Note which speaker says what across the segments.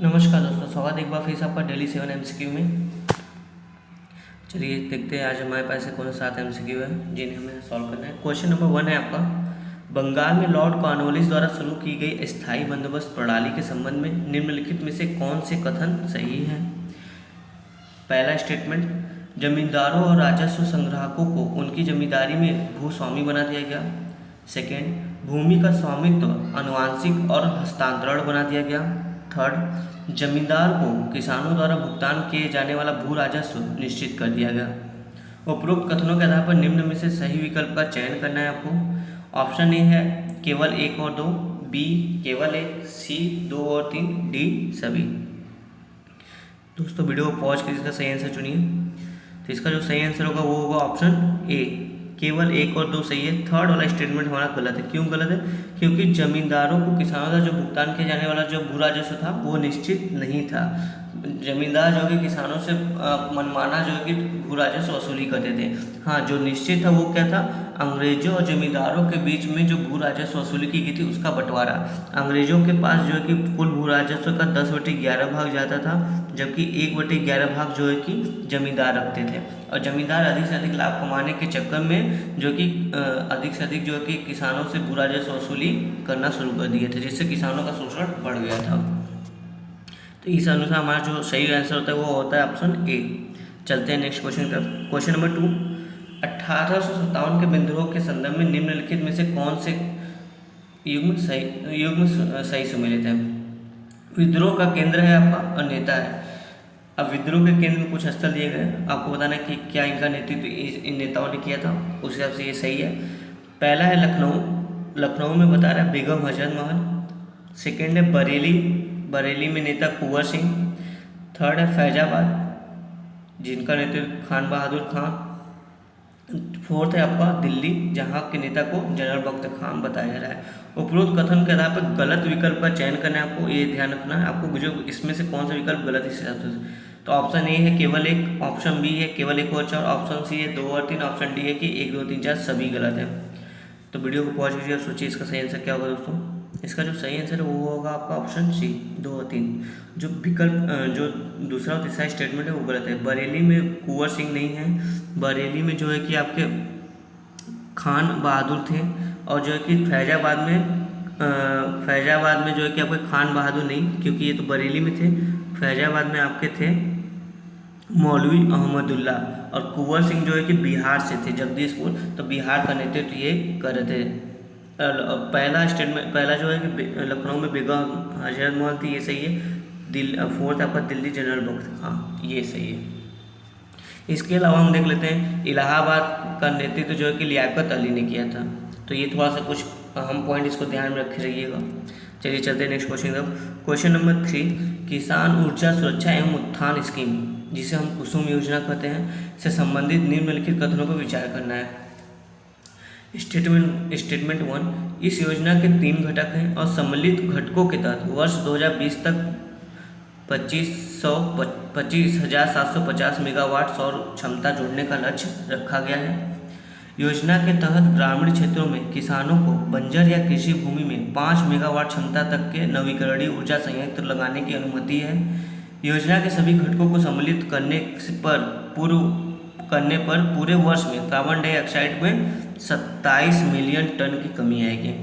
Speaker 1: नमस्कार दोस्तों, स्वागत है एक बार फिर से आपका डेली 7 MCQ में। चलिए देखते हैं आज हमारे पास कौन सा 7 MCQ है जिन्हें हमें सॉल्व करना है। क्वेश्चन नंबर 1 है आपका, बंगाल में लॉर्ड कॉर्नवालिस द्वारा शुरू की गई स्थायी बंदोबस्त प्रणाली के संबंध में निम्नलिखित में से कौन से कथन सही है। पहला स्टेटमेंट, जमींदारों और राजस्व संग्राहकों को उनकी जमींदारी में भूस्वामी बना दिया गया। सेकेंड, भूमि का स्वामित्व आनुवांशिक और हस्तांतरण बना दिया गया। थर्ड, जमींदार को किसानों द्वारा भुगतान किए जाने वाला भू राजस्व निश्चित कर दिया गया। उपरोक्त कथनों के आधार पर निम्न में से सही विकल्प का चयन करना है आपको। ऑप्शन ए है केवल 1 और 2, बी केवल 1, सी 2 और 3, डी सभी। दोस्तों वीडियो को पॉज कर इसका सही आंसर चुनिए। तो इसका जो सही आंसर होगा वो होगा ऑप्शन ए, केवल 1 और 2 सही है। थर्ड वाला स्टेटमेंट हमारा गलत है। क्यों गलत है? क्योंकि जमींदारों को किसानों का जो भुगतान किया जाने वाला जो भू राजस्व था वो निश्चित नहीं था। जमींदार जो कि किसानों से मनमाना जो कि भू राजस्व वसूली करते थे। हाँ, जो निश्चित था वो क्या था? अंग्रेजों और जमींदारों के बीच में जो भू राजस्व वसूली की गई थी उसका बंटवारा। अंग्रेजों के पास जो है कि कुल भू राजस्व का 10/11 भाग जाता था, जबकि 1/11 भाग जो है कि जमींदार रखते थे। और जमींदार अधिक से अधिक लाभ कमाने के चक्कर में जो कि अधिक से अधिक जो है कि किसानों से भू राजस्व वसूली करना शुरू कर दिए थे, जिससे किसानों का शोषण बढ़ गया था। तो इस अनुसार हमारा जो सही आंसर होता है वो होता है ऑप्शन ए। चलते हैं नेक्स्ट क्वेश्चन की तरफ। क्वेश्चन नंबर 2, 1857 के विद्रोह के संदर्भ में निम्नलिखित में से कौन से युग्म सही सम्मिलित है। विद्रोह का केंद्र है आपका और नेता है। अब विद्रोह के केंद्र में कुछ स्थल दिए गए, आपको बताना है कि क्या इनका नेतृत्व इन नेताओं ने किया था, उस हिसाब से ये सही है। पहला है लखनऊ, लखनऊ में बता रहा है बेगम हजरत महल। सेकेंड है बरेली, बरेली में नेता कुंवर सिंह। थर्ड है फैजाबाद, जिनका नेतृत्व खान बहादुर खान। फोर्थ है आपका दिल्ली, जहाँ के नेता को जनरल बख्त खान बताया जा रहा है। उपरोक्त कथन के आधार पर गलत विकल्प का चयन करना है आपको, ये ध्यान रखना है आपको जो इसमें से कौन सा विकल्प गलत इस हिसाब से। तो ऑप्शन ए है केवल 1, ऑप्शन बी है केवल 1 और 4, ऑप्शन सी है 2 और 3, ऑप्शन डी है कि 1, 2, 3, 4 सभी गलत है। तो वीडियो को पॉज कीजिए और सोचिए इसका सही आंसर क्या होगा दोस्तों। इसका जो सही आंसर है वो होगा आपका ऑप्शन सी, 2 और 3। जो विकल्प जो दूसरा और तीसरा स्टेटमेंट है वो गलत है। बरेली में कुंवर सिंह नहीं है, बरेली में जो है कि आपके खान बहादुर थे। और जो है कि फैजाबाद में जो है कि आपके खान बहादुर नहीं, क्योंकि ये तो बरेली में थे। फैजाबाद में आपके थे मौलवी अहमदुल्ला, और कुंवर सिंह जो है कि बिहार से थे, जगदीशपुर, तो बिहार का नेतृत्व ये कर रहे थे। पहला स्टेटमेंट, पहला जो है कि लखनऊ में बेगम हजरत महल थी, ये सही है। फोर्थ आपका दिल्ली जनरल बख्त खान, ये सही है। इसके अलावा हम देख लेते हैं इलाहाबाद का नेतृत्व जो है कि लियाकत अली ने किया था। तो ये थोड़ा सा कुछ अहम पॉइंट इसको ध्यान में रखे रहिएगा। चलिए चलते हैं नेक्स्ट क्वेश्चन की तरफ। क्वेश्चन नंबर 3, किसान ऊर्जा सुरक्षा एवं उत्थान स्कीम, जिसे हम कुसुम योजना कहते हैं, से संबंधित निम्नलिखित कथनों पर विचार करना है। स्टेटमेंट 1, इस योजना के 3 घटक हैं और सम्मिलित घटकों के तहत वर्ष 2020 तक 25,750 मेगावाट सौर क्षमता जोड़ने का लक्ष्य रखा गया है। योजना के तहत ग्रामीण क्षेत्रों में किसानों को बंजर या कृषि भूमि में 5 मेगावाट क्षमता तक के नवीकरणीय ऊर्जा संयंत्र लगाने की अनुमति है। योजना के सभी घटकों को सम्मिलित करने पर पूरे वर्ष में कार्बन डाइऑक्साइड में 27 मिलियन टन की कमी आएगी।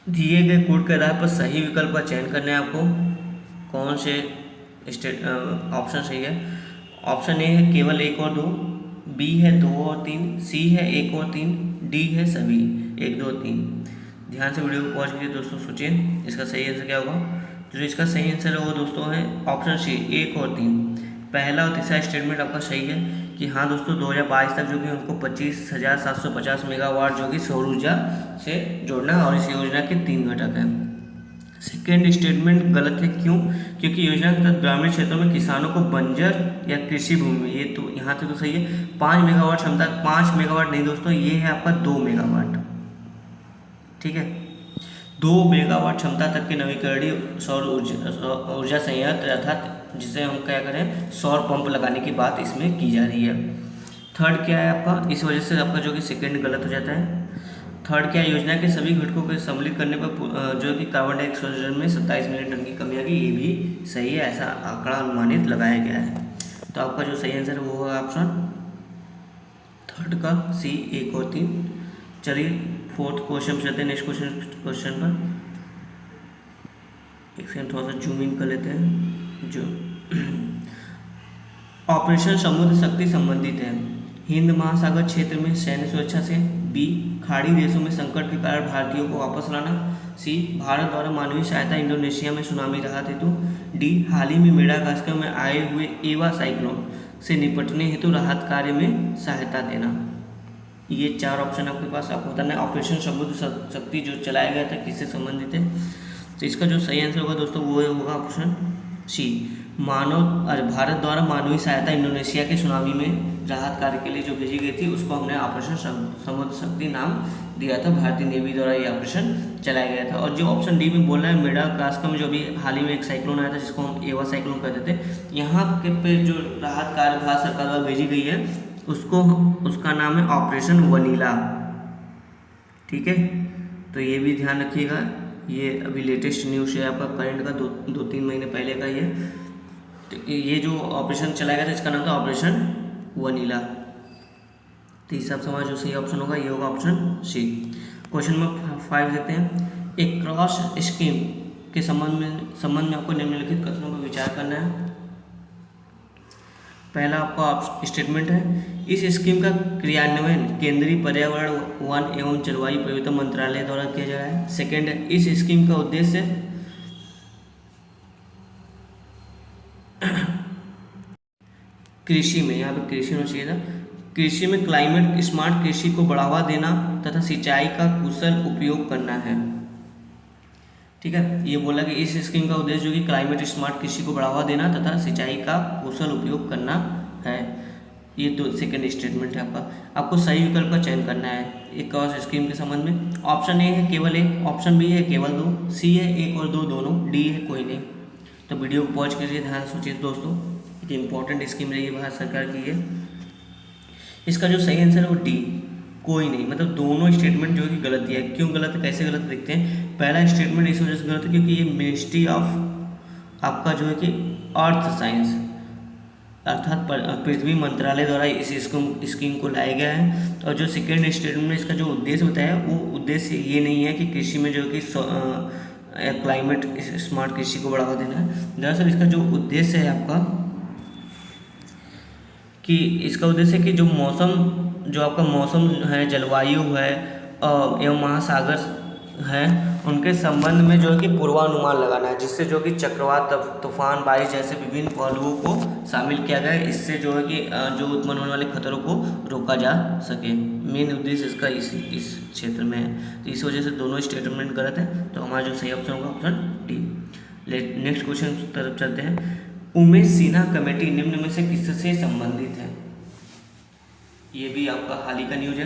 Speaker 1: दिए गए कोड के आधार पर सही विकल्प का चयन करना है आपको। कौन से ऑप्शन सही है? ऑप्शन ए है केवल 1 और 2, बी है 2 और 3, सी है 1 और 3, डी है सभी 1, 2, 3। ध्यान से वीडियो को पॉज कीजिए दोस्तों, सोचिए इसका सही आंसर क्या होगा। तो जो इसका सही आंसर है वो दोस्तों है ऑप्शन सी, 1 और 3। पहला और तीसरा स्टेटमेंट आपका सही है कि हाँ दोस्तों 2022 तक जो कि उनको 25,750 मेगावाट जो कि सौर ऊर्जा से जोड़ना है, और इस योजना के 3 घटक हैं। सेकेंड स्टेटमेंट गलत है। क्यों? क्योंकि योजना के तहत ग्रामीण क्षेत्रों में किसानों को बंजर या कृषि भूमि में, ये तो यहाँ तक तो सही है। 5 मेगावाट क्षमता, 5 मेगावाट नहीं दोस्तों, ये है आपका 2 मेगावाट, ठीक है। 2 मेगावाट क्षमता तक के नवीकरणीय सौर ऊर्जा संयंत्र, अर्थात जिसे हम क्या करें सौर पंप लगाने की बात इसमें की जा रही है। थर्ड क्या है आपका, इस वजह से आपका जो कि सेकेंड गलत हो जाता है। थर्ड क्या, योजना के सभी घटकों को सम्मिलित करने पर जो कि कार्बन डाइऑक्साइड उत्सर्जन में 27 मिलियन टन की कमी आ गई, ये भी सही है, ऐसा आंकड़ा अनुमानित लगाया गया है। तो आपका जो सही आंसर है वो होगा ऑप्शन थर्ड का सी, 1 और 3। चलिए फोर्थ क्वेश्चन चलते हैं, नेक्स्ट क्वेश्चन पर। एक सेकंड थोड़ा सा जूम इन कर लेते हैं। जो ऑपरेशन समुद्र शक्ति संबंधित है, हिंद महासागर क्षेत्र में सैन्य सुरक्षा से, बी खाड़ी देशों में संकट के कारण भारतीयों को वापस लाना, सी भारत द्वारा मानवीय सहायता इंडोनेशिया में सुनामी राहत हेतु, डी हाल ही में मेडागास्कर में आए हुए एवा साइक्लोन से निपटने हेतु राहत कार्य में सहायता देना। ये 4 ऑप्शन आपके पास, आपको बताना है ऑपरेशन समुद्र शक्ति जो चलाया गया था किससे संबंधित है। तो इसका जो सही आंसर होगा दोस्तों वो होगा ऑप्शन सी, भारत द्वारा मानवीय सहायता इंडोनेशिया के सुनामी में राहत कार्य के लिए जो भेजी गई थी उसको हमने ऑपरेशन समुद्र शक्ति नाम दिया था, भारतीय नेवी द्वारा ये ऑपरेशन चलाया गया था। और जो ऑप्शन डी में बोल रहा है मेडागास्कर में जो भी हाल ही में एक साइक्लोन आया था जिसको हम एवा साइक्लोन कहते थे, यहाँ के पे जो राहत कार्य भारत सरकार द्वारा भेजी गई है उसका नाम है ऑपरेशन वनीला। ठीक है, तो ये भी ध्यान रखिएगा, ये अभी लेटेस्ट न्यूज़ है आपका करंट का, 2-3 महीने पहले का ये। तो ये जो ऑपरेशन चलाया गया था इसका नाम था ऑपरेशन वनीला। तो इस हिसाब से हमारा जो सही ऑप्शन होगा ये होगा ऑप्शन सी। क्वेश्चन नंबर 5 देखते हैं, एक क्रॉस स्कीम के संबंध में आपको निम्नलिखित कथनों पर विचार करना है। पहला आपका स्टेटमेंट है, इस स्कीम का क्रियान्वयन केंद्रीय पर्यावरण, वन एवं जलवायु परिवर्तन मंत्रालय द्वारा किया जा रहा है। सेकेंड है, इस स्कीम का उद्देश्य कृषि में, यहाँ पे कृषि होना चाहिए था, कृषि में क्लाइमेट स्मार्ट कृषि को बढ़ावा देना तथा सिंचाई का कुशल उपयोग करना है। ठीक है, ये बोला कि इस स्कीम का उद्देश्य जो कि क्लाइमेट स्मार्ट कृषि को बढ़ावा देना तथा सिंचाई का कुशल उपयोग करना है। ये तो सेकंड स्टेटमेंट है आपका, आपको सही विकल्प का चयन करना है एक क्रॉस स्कीम के संबंध में। ऑप्शन ए है केवल 1, ऑप्शन बी है केवल 2, सी है 1 और 2 दोनों, डी है कोई नहीं। तो वीडियो को पॉज कीजिए, ध्यान सोचिए दोस्तों, एक इंपॉर्टेंट स्कीम रही है भारत सरकार की है। इसका जो सही आंसर है वो डी, कोई नहीं, मतलब दोनों स्टेटमेंट जो कि गलत दिया है। क्यों गलत है, कैसे गलत देखते हैं। पहला स्टेटमेंट इस वजह से गलत है क्योंकि ये मिनिस्ट्री ऑफ आपका जो है कि अर्थ साइंस अर्थात पृथ्वी मंत्रालय द्वारा इस स्कीम को लाया गया है। और जो सेकेंड स्टेटमेंट में इसका जो उद्देश्य बताया वो उद्देश्य ये नहीं है कि कृषि में जो कि क्लाइमेट स्मार्ट कृषि को बढ़ावा देना है। दरअसल इसका जो उद्देश्य है आपका कि इसका उद्देश्य कि जो आपका मौसम है, जलवायु है एवं महासागर है, उनके संबंध में जो है कि पूर्वानुमान लगाना है, जिससे जो कि चक्रवात, तूफान, बारिश जैसे विभिन्न पहलुओं को शामिल किया गया है। इससे जो है कि जो उत्पन्न होने वाले खतरों को रोका जा सके। मेन उद्देश्य इसका इस क्षेत्र में है। तो इस वजह से दोनों स्टेटमेंट गलत है। तो हमारा जो सही ऑप्शन होगा ऑप्शन डी। नेक्स्ट क्वेश्चन तरफ चलते हैं। उमेश सिन्हा कमेटी निम्न में से किससे संबंधित है। ये भी आपका हाल ही का न्यूज है,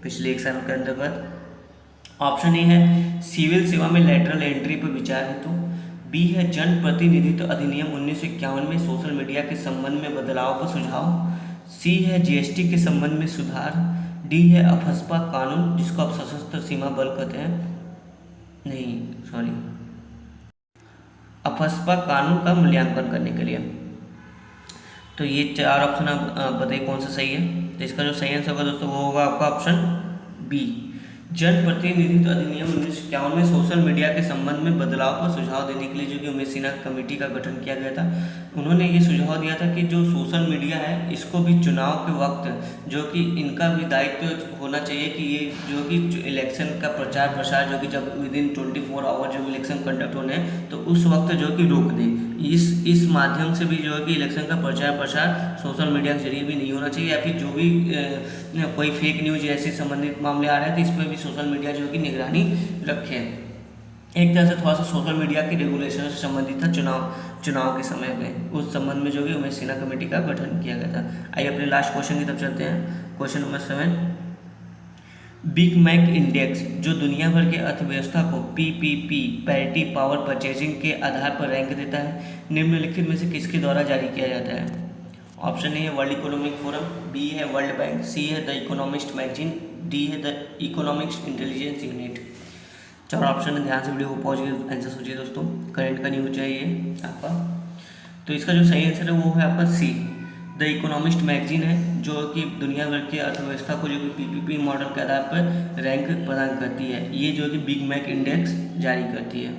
Speaker 1: पिछले 1 साल के अंतर्गत। ऑप्शन ए है सिविल सेवा में लैटरल एंट्री पर विचार हेतु, बी है जन प्रतिनिधित्व अधिनियम 1951 में सोशल मीडिया के संबंध में बदलाव पर सुझाव, सी है जीएसटी के संबंध में सुधार, डी है अफस्पा कानून जिसको आप सशस्त्र सीमा बल कहते हैं, अफस्पा कानून का मूल्यांकन करने के लिए। तो ये 4 ऑप्शन आप बताइए कौन सा सही है। तो इसका जो सही आंसर होगा दोस्तों वो होगा आपका ऑप्शन बी, जन प्रतिनिधित्व अधिनियम 1951 में सोशल मीडिया के संबंध में बदलाव पर सुझाव देने के लिए जो कि उमेश सिन्हा कमेटी का गठन किया गया था। उन्होंने ये सुझाव दिया था कि जो सोशल मीडिया है इसको भी चुनाव के वक्त जो कि इनका भी दायित्व होना चाहिए कि ये जो कि इलेक्शन का प्रचार प्रसार जो कि जब विदिन 24 आवर जब इलेक्शन कंडक्ट होने हैं तो उस वक्त जो कि रोक दें। इस माध्यम से भी जो है कि इलेक्शन का प्रचार प्रसार सोशल मीडिया के जरिए भी नहीं होना चाहिए, या फिर जो भी कोई फेक न्यूज ऐसे संबंधित मामले आ रहे हैं तो इस पर भी सोशल मीडिया जो कि निगरानी रखे। एक तरह से थोड़ा सा सोशल मीडिया के रेगुलेशन से संबंधित था चुनाव के समय में। उस संबंध में जो कि उमेश सिन्हा कमेटी का गठन किया गया था। आइए अपने लास्ट क्वेश्चन की तरफ चलते हैं। Question number 7, Big Mac index जो दुनिया भर के अर्थव्यवस्था को पीपीपी पैरिटी पावर परचेजिंग के आधार पर रैंक देता है, निम्नलिखित में से किसके द्वारा जारी किया जाता है। ऑप्शन ए है वर्ल्ड इकोनॉमिक फोरम, बी है वर्ल्ड बैंक, सी है द इकोनॉमिस्ट मैगजीन, डी है द इकोनॉमिक्स इंटेलिजेंस यूनिट। चार ऑप्शन है, ध्यान से वीडियो को पॉज के आंसर सोचिए दोस्तों। करंट का न्यूज चाहिए आपका, तो इसका जो सही आंसर है वो है आपका सी, द इकोनॉमिस्ट मैगजीन है, जो कि दुनिया भर की अर्थव्यवस्था को जो कि पीपीपी मॉडल के आधार पर रैंक प्रदान करती है। ये जो कि बिग मैक इंडेक्स जारी करती है।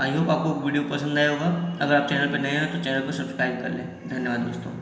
Speaker 1: आई होप आपको वीडियो पसंद आया होगा। अगर आप चैनल पर नए हैं तो चैनल को सब्सक्राइब कर लें। धन्यवाद दोस्तों।